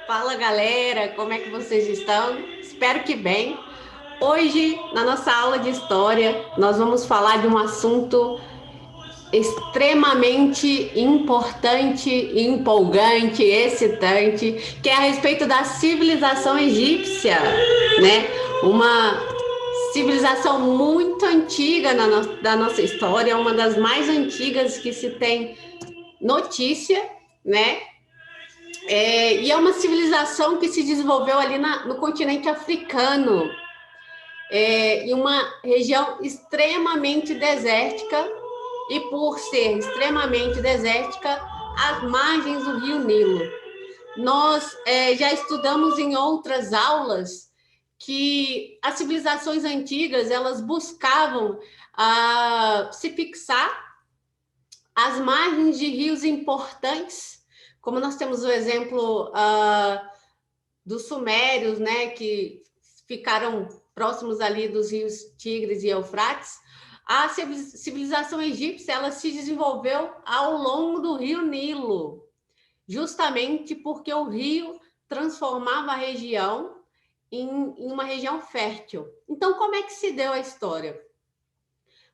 Fala galera, como é que vocês estão? Espero que bem. Hoje, na nossa aula de história, nós vamos falar de um assunto extremamente importante, empolgante, excitante, que é a respeito da civilização egípcia, né? Uma civilização muito antiga da nossa história, uma das mais antigas que se tem notícia, né? E é uma civilização que se desenvolveu ali no continente africano, em uma região extremamente desértica, e por ser extremamente desértica, às margens do rio Nilo. Nós já estudamos em outras aulas que as civilizações antigas elas buscavam se fixar às margens de rios importantes, como nós temos o exemplo dos sumérios, né, que ficaram próximos ali dos rios Tigres e Eufrates. A civilização egípcia ela se desenvolveu ao longo do rio Nilo, justamente porque o rio transformava a região em uma região fértil. Então, como é que se deu a história?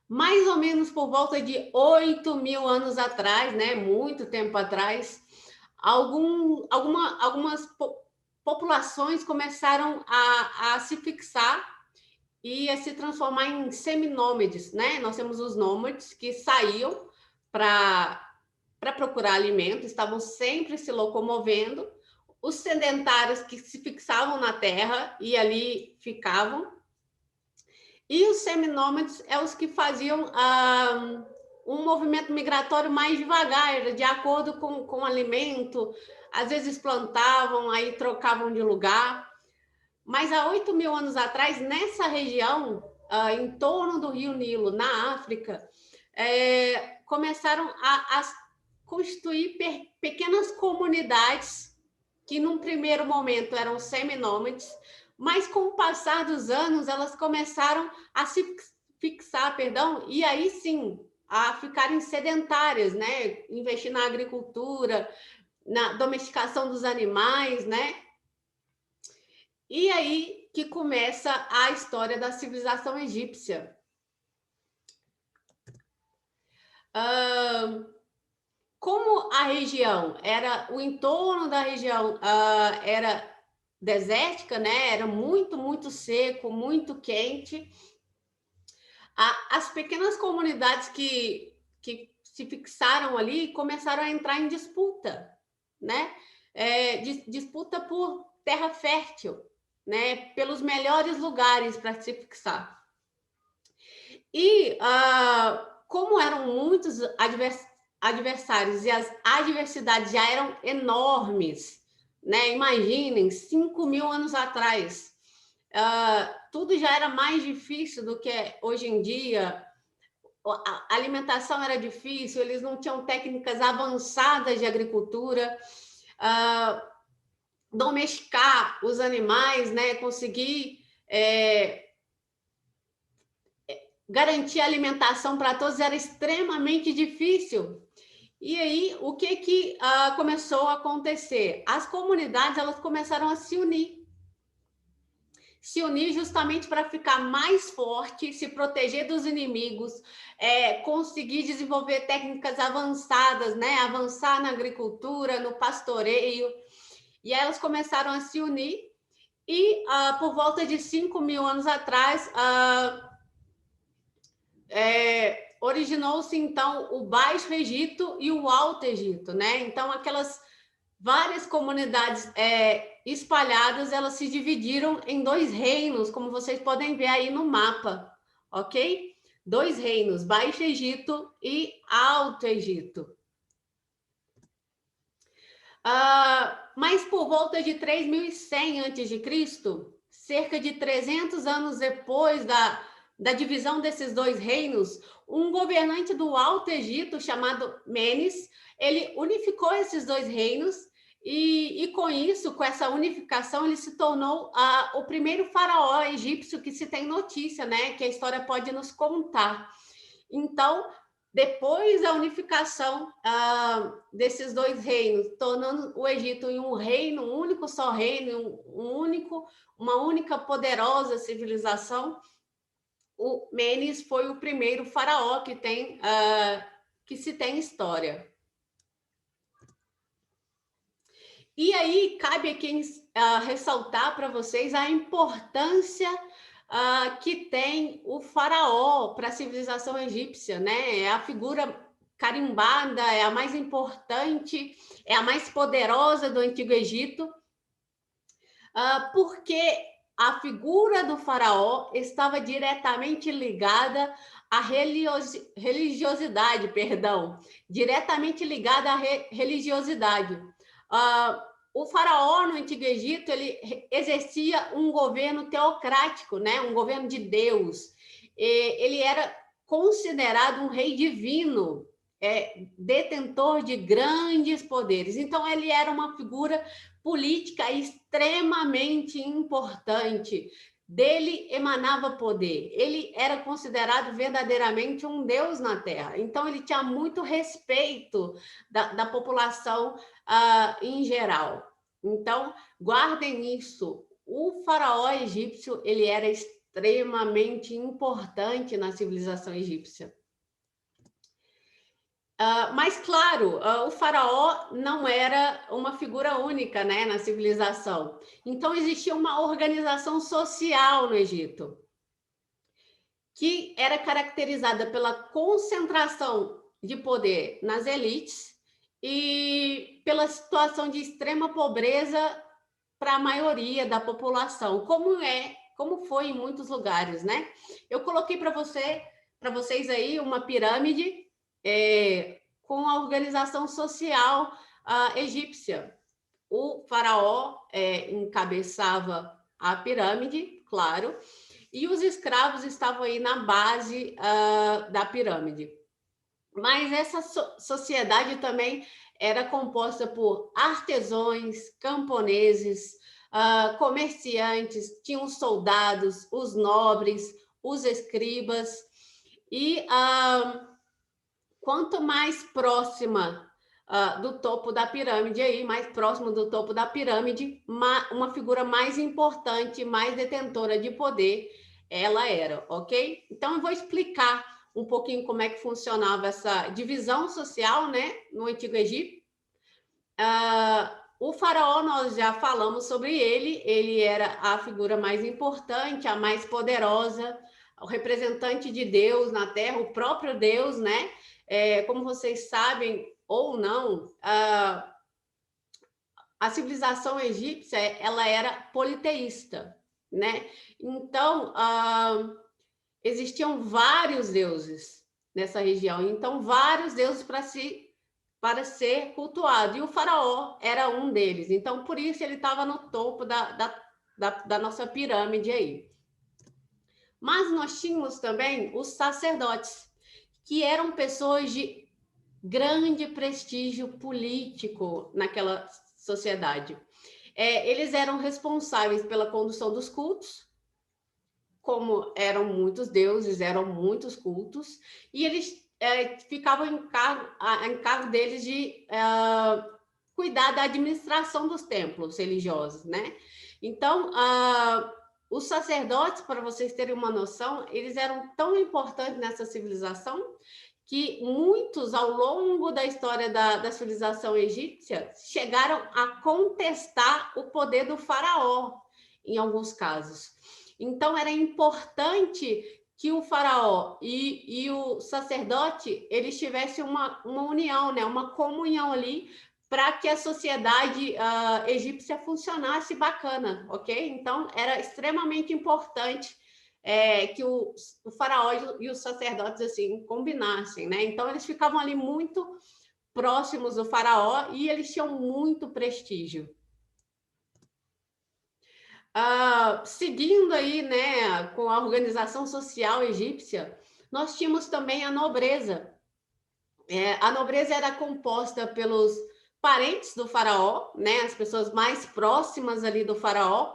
Mais ou menos por volta de 8.000 anos atrás, né, muito tempo atrás, algumas populações começaram a se fixar e a se transformar em seminômades, né? Nós temos os nômades que saíam para procurar alimento, estavam sempre se locomovendo, os sedentários que se fixavam na terra e ali ficavam, e os seminômades é os que faziam um movimento migratório mais devagar, de acordo com o alimento, às vezes plantavam, aí trocavam de lugar. Mas há 8.000 anos atrás, nessa região, em torno do rio Nilo, na África, começaram a constituir pequenas comunidades que, num primeiro momento, eram seminômades, mas com o passar dos anos, elas começaram a se fixar, e aí sim, a ficarem sedentárias, né? Investir na agricultura, na domesticação dos animais, né? E aí que começa a história da civilização egípcia. Como a região era, o entorno da região era desértica, né? Era muito, muito seco, muito quente. As pequenas comunidades que se fixaram ali começaram a entrar em disputa, né? Disputa por terra fértil, né? Pelos melhores lugares para se fixar. E como eram muitos adversários e as adversidades já eram enormes, né? Imaginem, 5.000 anos atrás, tudo já era mais difícil do que hoje em dia. A alimentação era difícil, eles não tinham técnicas avançadas de agricultura, domesticar os animais, né? Conseguir garantir alimentação para todos era extremamente difícil. E aí, o que começou a acontecer? As comunidades elas começaram a se unir justamente para ficar mais forte, se proteger dos inimigos, conseguir desenvolver técnicas avançadas, né? Avançar na agricultura, no pastoreio. E aí elas começaram a se unir e, por volta de 5.000 anos atrás, originou-se, então, o Baixo Egito e o Alto Egito, né? Então, aquelas várias comunidades espalhadas, elas se dividiram em dois reinos, como vocês podem ver aí no mapa, ok? Dois reinos, Baixo Egito e Alto Egito. Mas por volta de 3.100 a.C., cerca de 300 anos depois da divisão desses dois reinos, um governante do Alto Egito chamado Menes, ele unificou esses dois reinos e com isso, com essa unificação, ele se tornou o primeiro faraó egípcio que se tem notícia, né? Que a história pode nos contar. Então, depois da unificação desses dois reinos, tornando o Egito em um reino, um único só reino, uma única poderosa civilização, o Mênias foi o primeiro faraó que se tem história. E aí cabe aqui ressaltar para vocês a importância que tem o faraó para a civilização egípcia, né? É a figura carimbada, é a mais importante, é a mais poderosa do Antigo Egito, porque a figura do faraó estava diretamente ligada à religiosidade, diretamente ligada à religiosidade. O faraó no Antigo Egito ele exercia um governo teocrático, né? Um governo de Deus. Ele era considerado um rei divino, detentor de grandes poderes. Então, ele era uma figura política extremamente importante. Dele emanava poder. Ele era considerado verdadeiramente um deus na Terra. Então, ele tinha muito respeito da população em geral. Então, guardem isso. O faraó egípcio, ele era extremamente importante na civilização egípcia. Mas, claro, o faraó não era uma figura única, né, na civilização. Então, existia uma organização social no Egito, que era caracterizada pela concentração de poder nas elites e pela situação de extrema pobreza para a maioria da população, como foi em muitos lugares, né? Eu coloquei para vocês aí uma pirâmide com a organização social egípcia. O faraó encabeçava a pirâmide, claro, e os escravos estavam aí na base da pirâmide. Mas essa sociedade também era composta por artesãos, camponeses, comerciantes, tinham os soldados, os nobres, os escribas, e quanto mais próxima do topo da pirâmide, aí, mais próximo do topo da pirâmide, uma figura mais importante, mais detentora de poder, ela era, ok? Então, eu vou explicar um pouquinho como é que funcionava essa divisão social, né, no Antigo Egito. O faraó, nós já falamos sobre ele era a figura mais importante, a mais poderosa, o representante de Deus na Terra, o próprio Deus, né? Como vocês sabem ou não, a civilização egípcia ela era politeísta, né? Então, existiam vários deuses nessa região, então vários deuses para ser cultuado, e o faraó era um deles, então por isso ele estava no topo da nossa pirâmide aí. Mas nós tínhamos também os sacerdotes, que eram pessoas de grande prestígio político naquela sociedade. Eles eram responsáveis pela condução dos cultos, como eram muitos deuses, eram muitos cultos, e eles ficavam em cargo deles de cuidar da administração dos templos religiosos, né? Então, os sacerdotes, para vocês terem uma noção, eles eram tão importantes nessa civilização que muitos, ao longo da história da civilização egípcia, chegaram a contestar o poder do faraó, em alguns casos. Então, era importante que o faraó e o sacerdote eles tivessem uma união, né? Uma comunhão ali, para que a sociedade egípcia funcionasse bacana, ok? Então, era extremamente importante que o faraó e os sacerdotes assim combinassem, né? Então, eles ficavam ali muito próximos do faraó e eles tinham muito prestígio. Seguindo aí, né, com a organização social egípcia, nós tínhamos também a nobreza. A nobreza era composta pelos parentes do faraó, né, as pessoas mais próximas ali do faraó,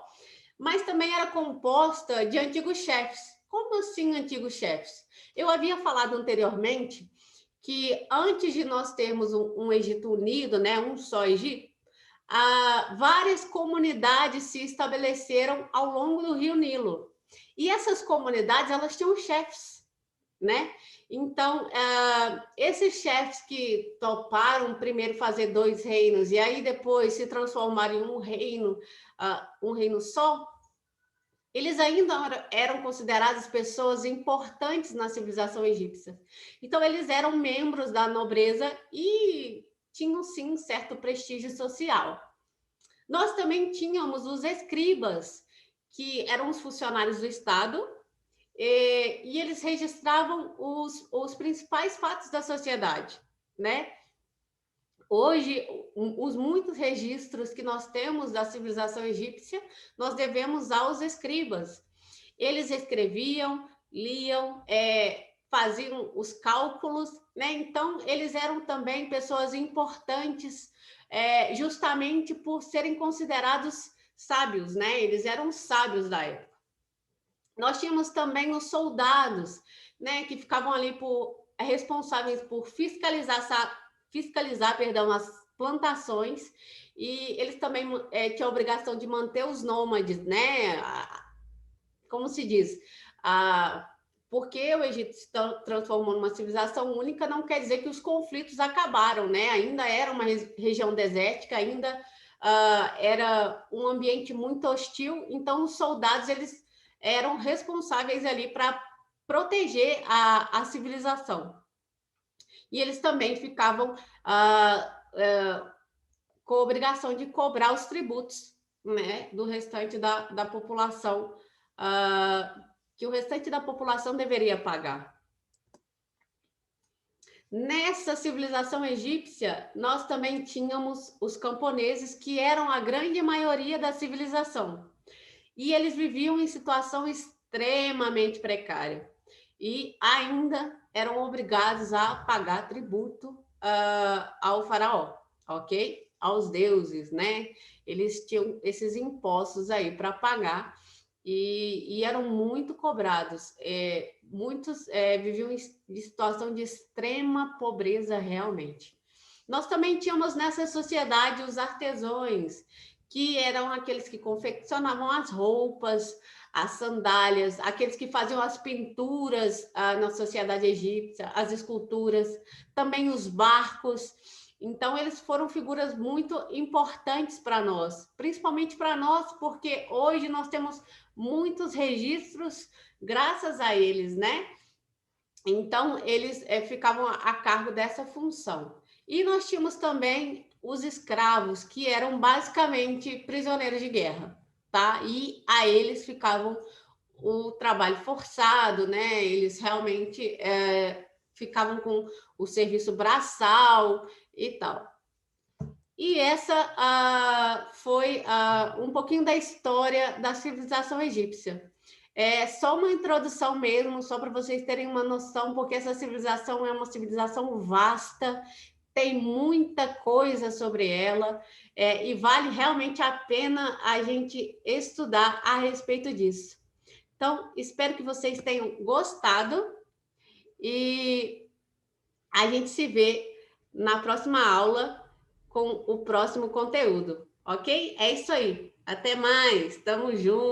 mas também era composta de antigos chefes. Como assim antigos chefes? Eu havia falado anteriormente que antes de nós termos um Egito unido, né, um só Egito, várias comunidades se estabeleceram ao longo do Rio Nilo. E essas comunidades, elas tinham chefes, né? Então, esses chefes que toparam primeiro fazer 2 reinos e aí depois se transformaram em um reino só, eles ainda eram considerados pessoas importantes na civilização egípcia. Então, eles eram membros da nobreza e tinham, sim, certo prestígio social. Nós também tínhamos os escribas, que eram os funcionários do Estado, e eles registravam os principais fatos da sociedade, né? Hoje, os muitos registros que nós temos da civilização egípcia, nós devemos aos escribas. Eles escreviam, liam, faziam os cálculos, né? Então, eles eram também pessoas importantes, justamente por serem considerados sábios, né? Eles eram sábios da época. Nós tínhamos também os soldados, né, que ficavam ali responsáveis por fiscalizar, as plantações, e eles também tinham a obrigação de manter os nômades, né? Como se diz? Porque o Egito se transformou numa civilização única, não quer dizer que os conflitos acabaram, né? Ainda era uma região desértica, ainda era um ambiente muito hostil, então os soldados, eles eram responsáveis ali para proteger a civilização. E eles também ficavam com a obrigação de cobrar os tributos, né, do restante da população, que o restante da população deveria pagar. Nessa civilização egípcia, nós também tínhamos os camponeses, que eram a grande maioria da civilização. E eles viviam em situação extremamente precária. E ainda eram obrigados a pagar tributo ao faraó, ok? Aos deuses, né? Eles tinham esses impostos aí para pagar e eram muito cobrados. Muitos viviam em situação de extrema pobreza realmente. Nós também tínhamos nessa sociedade os artesãos, que eram aqueles que confeccionavam as roupas, as sandálias, aqueles que faziam as pinturas na sociedade egípcia, as esculturas, também os barcos. Então, eles foram figuras muito importantes para nós, principalmente para nós, porque hoje nós temos muitos registros graças a eles, né? Então, eles ficavam a cargo dessa função. E nós tínhamos também os escravos, que eram basicamente prisioneiros de guerra, tá? E a eles ficavam o trabalho forçado, né? Eles realmente ficavam com o serviço braçal e tal. E essa foi um pouquinho da história da civilização egípcia. É só uma introdução mesmo, só para vocês terem uma noção, porque essa civilização é uma civilização vasta, tem muita coisa sobre ela, e vale realmente a pena a gente estudar a respeito disso. Então, espero que vocês tenham gostado e a gente se vê na próxima aula com o próximo conteúdo, ok? É isso aí. Até mais. Tamo junto.